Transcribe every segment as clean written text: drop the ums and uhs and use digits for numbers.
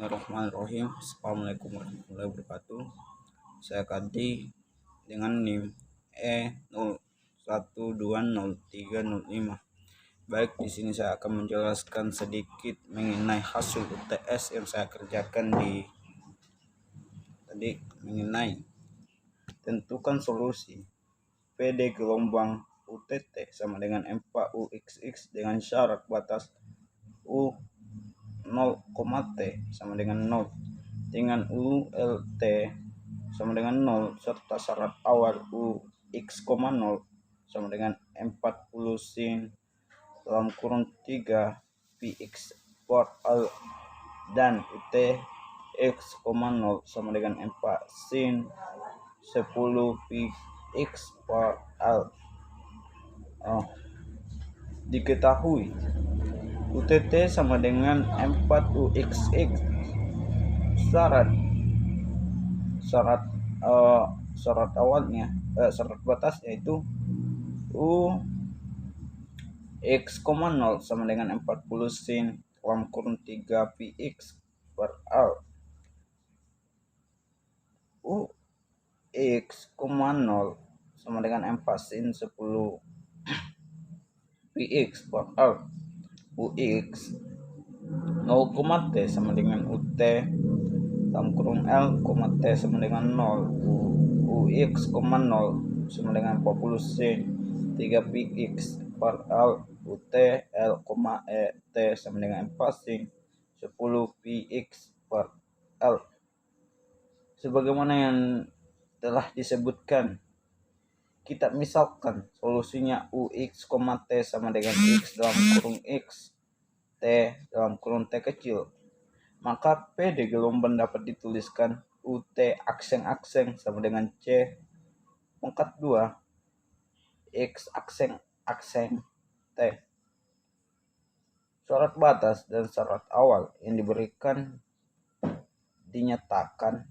Bismillahirrahmanirrahim. Assalamualaikum warahmatullahi wabarakatuh. Saya Kadi dengan NIM E01203005. Baik, di sini saya akan menjelaskan sedikit mengenai hasil UTS yang saya kerjakan tadi mengenai tentukan solusi PD gelombang UTT sama dengan M4UXX dengan syarat batas U 0, T sama dengan 0 dengan ULT sama dengan 0 serta syarat awal UX, 0 sama dengan 40 sin dalam kurung 3 PX per L dan UT X, 0 sama dengan 4 sin 10 PX per L. Diketahui UTT sama dengan 4UXX. Syarat awalnya syarat batasnya itu U X, 0 sama dengan 40 sin dalam kurung 3 PX per L. U X, 0 sama dengan 4 sin 10 PX per L. UX 0, T sama dengan UT dalam kurung L, T sama dengan 0. UX, 0 sama dengan 40 sin 3 PX per L. UT L, T sama dengan 4 sin 10 PX per L. Sebagaimana yang telah disebutkan, kita misalkan solusinya UX, T sama dengan X dalam kurung X, T dalam kurung T kecil, maka PD gelombang dapat dituliskan UT akseng-akseng sama dengan C pangkat 2 X akseng-akseng T. Syarat batas dan syarat awal yang diberikan dinyatakan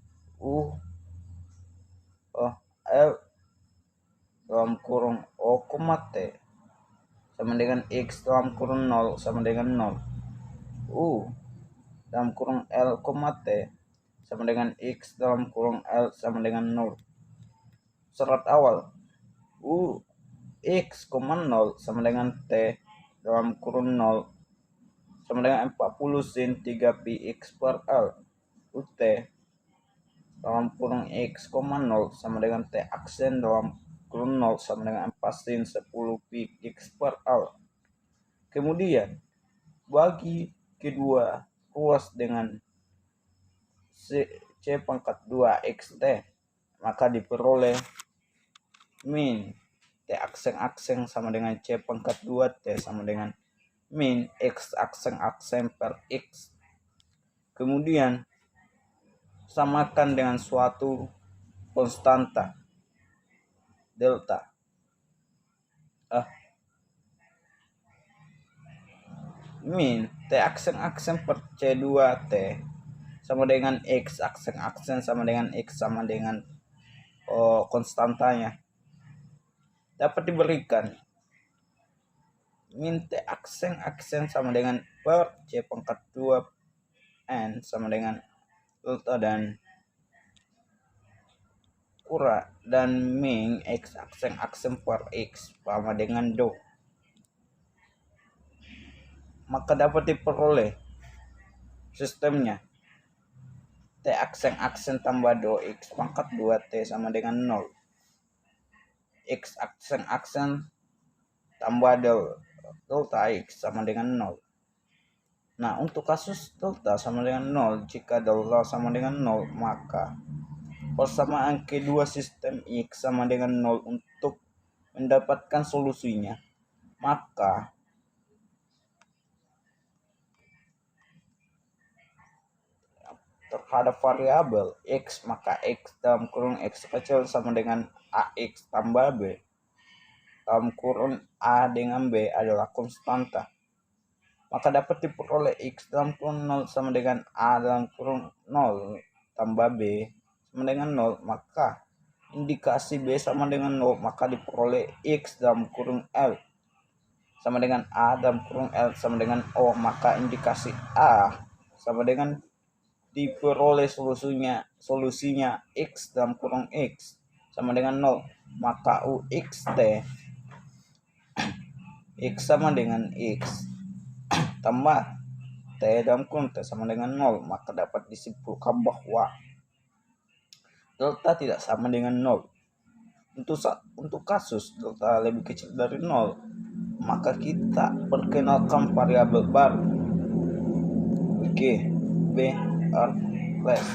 L dalam kurung O, T sama dengan X dalam kurung 0 sama dengan 0. U dalam kurung L, T sama dengan X dalam kurung L sama dengan 0. Syarat awal U X, 0 sama dengan T dalam kurung 0 sama dengan 40 sin 3 PX per L. UT dalam kurung X, 0 sama dengan T aksen dalam kurung 0 sama dengan 4 sin 10 PX per L. Kemudian bagi kedua ruas dengan C pangkat 2 XT, maka diperoleh min T akseng-akseng sama dengan C pangkat 2 T sama dengan min X akseng-akseng per X. Kemudian samakan dengan suatu konstanta delta. Min T akseng-akseng per C2 T sama dengan X akseng-akseng sama dengan X sama dengan konstantanya dapat diberikan min T akseng-akseng sama dengan per C pangkat 2 N sama dengan delta dan kura dan min X akseng-akseng per X sama dengan do. Maka dapat diperoleh sistemnya T akseng-akseng tambah do X pangkat 2 T sama dengan 0. X akseng-akseng tambah delta X sama dengan 0. Nah, untuk kasus delta sama dengan 0, jika delta sama dengan 0, maka persamaan kedua sistem X sama dengan 0 untuk mendapatkan solusinya, maka terhadap variabel X, maka X dalam kurung X kecil sama dengan AX tambah B dalam kurung A dengan B adalah konstanta, maka dapat diperoleh X dalam kurung 0 sama dengan A dalam kurung 0 tambah B sama dengan 0, maka indikasi B sama dengan 0, maka diperoleh X dalam kurung L sama dengan A dalam kurung L sama dengan O, maka indikasi A sama dengan diperoleh solusinya x dalam kurung x sama dengan 0, maka UXT x sama dengan x tambah t dalam kurung t sama dengan 0, maka dapat disimpulkan bahwa delta tidak sama dengan 0. Untuk kasus delta lebih kecil dari 0, maka kita perkenalkan variabel baru G, B, R, plus.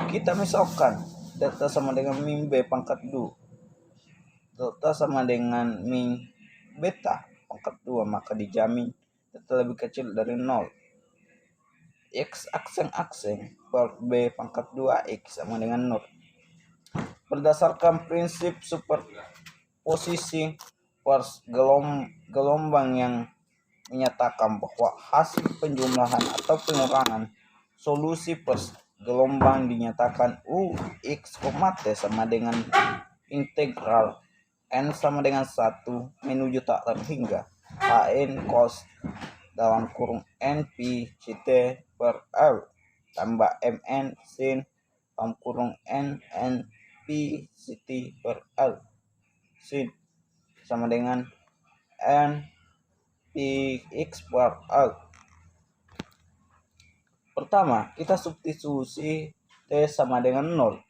Kita misalkan delta sama dengan min B pangkat 2, delta sama dengan min beta pangkat 2, maka dijamin delta lebih kecil dari 0. X akseng per B pangkat 2 X sama dengan 0. Berdasarkan prinsip superposisi per gelombang yang menyatakan bahwa hasil penjumlahan atau pengurangan solusi per gelombang dinyatakan UX, T sama dengan integral N sama dengan 1 menuju tak terhingga HN cos dalam kurung NP CT per L tambah MN sin dalam kurung NP CT per L sin sama dengan N Px per L. Pertama, kita substitusi T sama dengan 0.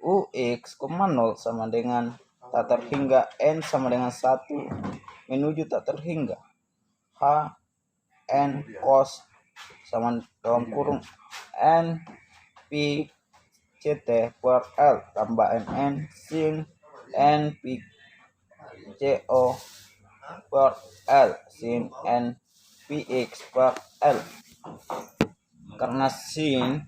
Ux, 0 sama dengan tak terhingga N sama dengan 1 menuju tak terhingga H N cos sama dalam kurung N P CT per L tambah MN sin N P CO per L sin N Px per L. Karena sin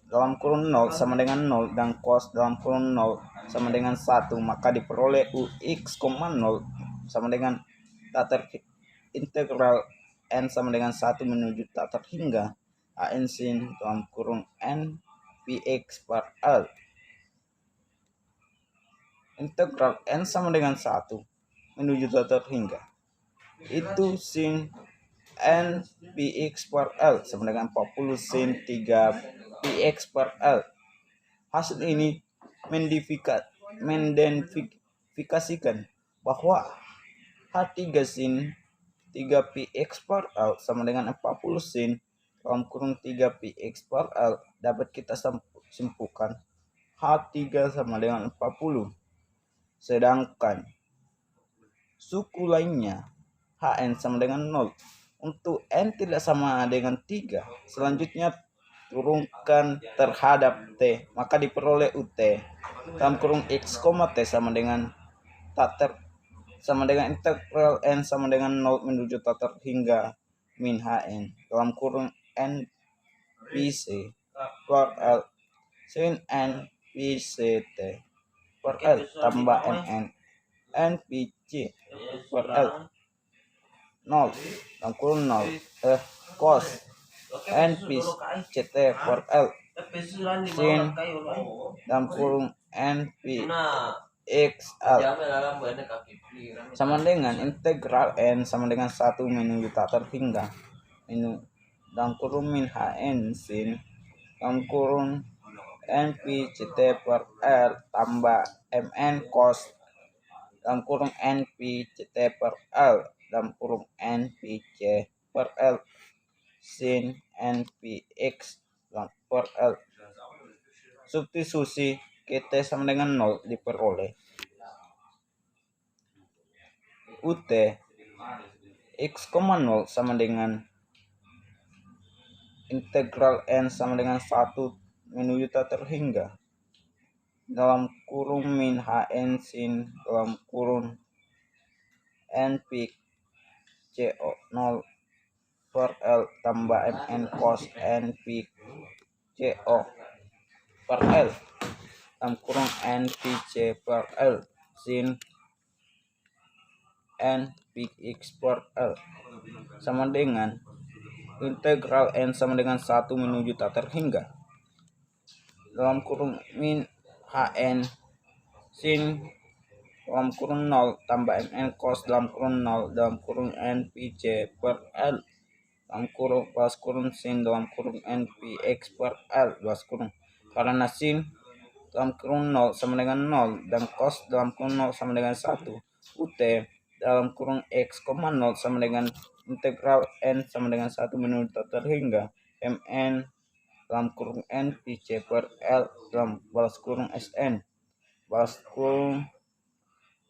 dalam kurung 0 sama dengan 0 dan cos dalam kurung 0 sama dengan 1, maka diperoleh Ux, 0 sama dengan integral N sama dengan 1 menuju tak terhingga An sin dalam kurung N Px per L. Integral N sama dengan 1 menuju tak terhingga itu sin N Px per L sama dengan 40 sin 3 Px per L. Hasil ini mendenifikasikan bahwa H3 sin 3 Px per L sama dengan 40 sin dalam kurung 3 Px per L dapat kita simpulkan H3 sama dengan 40. Sedangkan suku lainnya Hn sama dengan 0. Untuk N tidak sama dengan 3, selanjutnya turunkan terhadap T, maka diperoleh UT dalam kurung X, T sama dengan sama dengan integral N sama dengan 0 menuju tak terhingga min Hn dalam kurung N PC per L sin N PCT per L tambah MN NPC per L 0 dalam kurung 0 cos NPCT per L sin dalam kurung NPXL sama dengan integral N sama dengan 1 menuju tak terhingga dalam kurung min Hn sin dalam kurung NPCT per L tambah MN cos dalam kurung NPCT per L dalam kurung NPC per L sin NPX per L. Substitusi KT sama dengan 0 diperoleh UT X, 0 sama dengan integral N sama dengan 1 menuju tak terhingga dalam kurung min Hn sin dalam kurung NP CO 0 per L tambah MN cos NP CO per L dalam kurung NPC per L sin NPX per L sama dengan integral N sama dengan 1 menuju tak terhingga dalam kurung min Hn sin dalam kurung 0 tambah MN cos dalam kurung 0 dalam kurung NPC per L dalam kurung balas kurung sin dalam kurung N P X per L balas kurung, karena sin dalam kurung 0 sama dengan 0 dan cos dalam kurung 0 sama dengan 1, UT dalam kurung X, 0 sama dengan integral N sama dengan 1 menurut tata hingga Mn dalam kurung N P C per L dalam balas kurung Sn balas kurung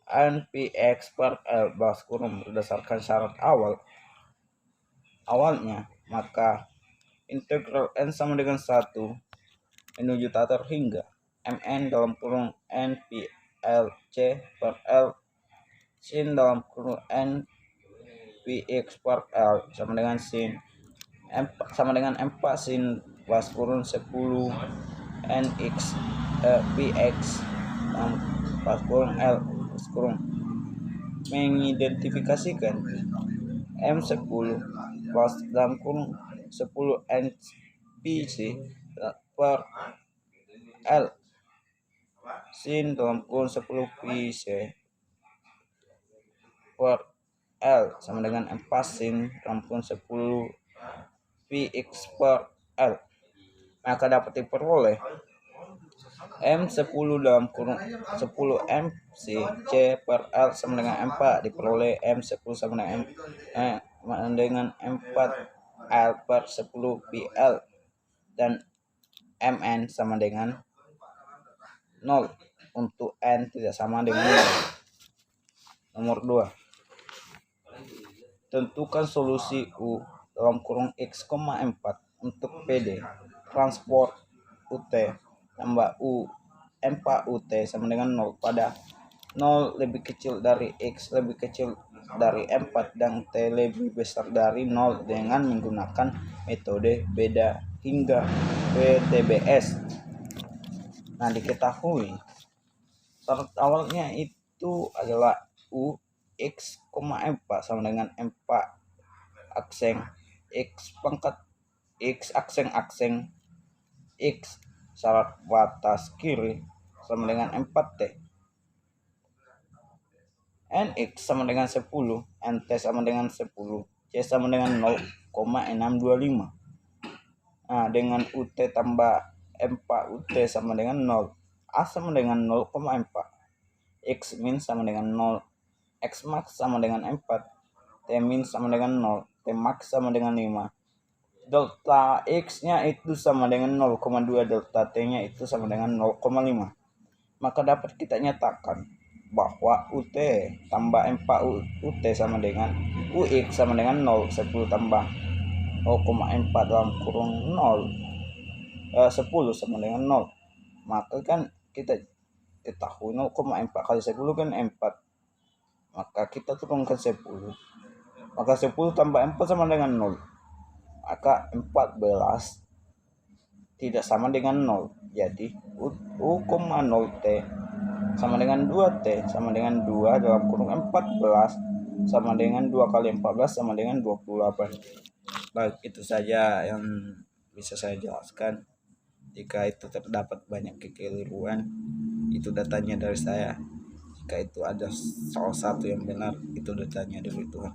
N P X per L balas kurung berdasarkan syarat awalnya, maka integral N sama dengan 1 menuju tata hingga Mn dalam kurung N P L C per L sin dalam kurung N P X per L sama dengan sin sama dengan 4 sin balas kurung 10 NX PX dalam balas kurung L balas kurung mengidentifikasikan M10 balas dalam kurung 10 NPC per L sin dalam kurung 10 PC per L sama dengan 4 sin dalam kurung 10 Px per L, maka dapat diperoleh M10 dalam kurung 10 MC C per L sama dengan M4 diperoleh M10 sama dengan M4 L per 10 PL dan Mn sama dengan 0 untuk N tidak sama dengan 0. Nomor 2. Tentukan solusi U dalam kurung X, 4 untuk PD transport UT tambah U M4 UT sama dengan 0 pada 0 lebih kecil dari X lebih kecil dari M4 dan T lebih besar dari 0 dengan menggunakan metode beda hingga PTBS. Nah, diketahui syarat awalnya itu adalah U X, 4 sama dengan M4 akseng X pangkat X akseng X syarat batas kiri sama dengan 4T. NX sama dengan 10, NT sama dengan 10, C sama dengan 0,625. Nah, dengan UT tambah M4 UT sama dengan 0, A sama dengan 0,4, X min sama dengan 0, X max sama dengan 4, T min sama dengan 0, T max sama dengan 5. Delta X-nya itu sama dengan 0,2, delta T-nya itu sama dengan 0,5. Maka dapat kita nyatakan bahwa UT tambah M4 UT sama dengan UX sama dengan 0, 10 tambah 0,4 dalam kurung 10 sama dengan 0. Maka kan kita ketahui 0,4 kali 10 kan 4. Maka kita turunkan 10. Maka 10 tambah 4 sama dengan 0. Maka 14 tidak sama dengan 0. Jadi U,0T sama dengan 2T sama dengan 2 dalam kurung 14 sama dengan 2 kali 14 sama dengan 28. Baik, itu saja yang bisa saya jelaskan. Jika itu terdapat banyak kekeliruan, itu datanya dari saya. Jika itu ada salah satu yang benar, itu datanya dari Tuhan.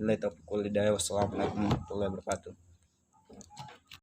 Wassalamualaikum warahmatullahi wabarakatuh.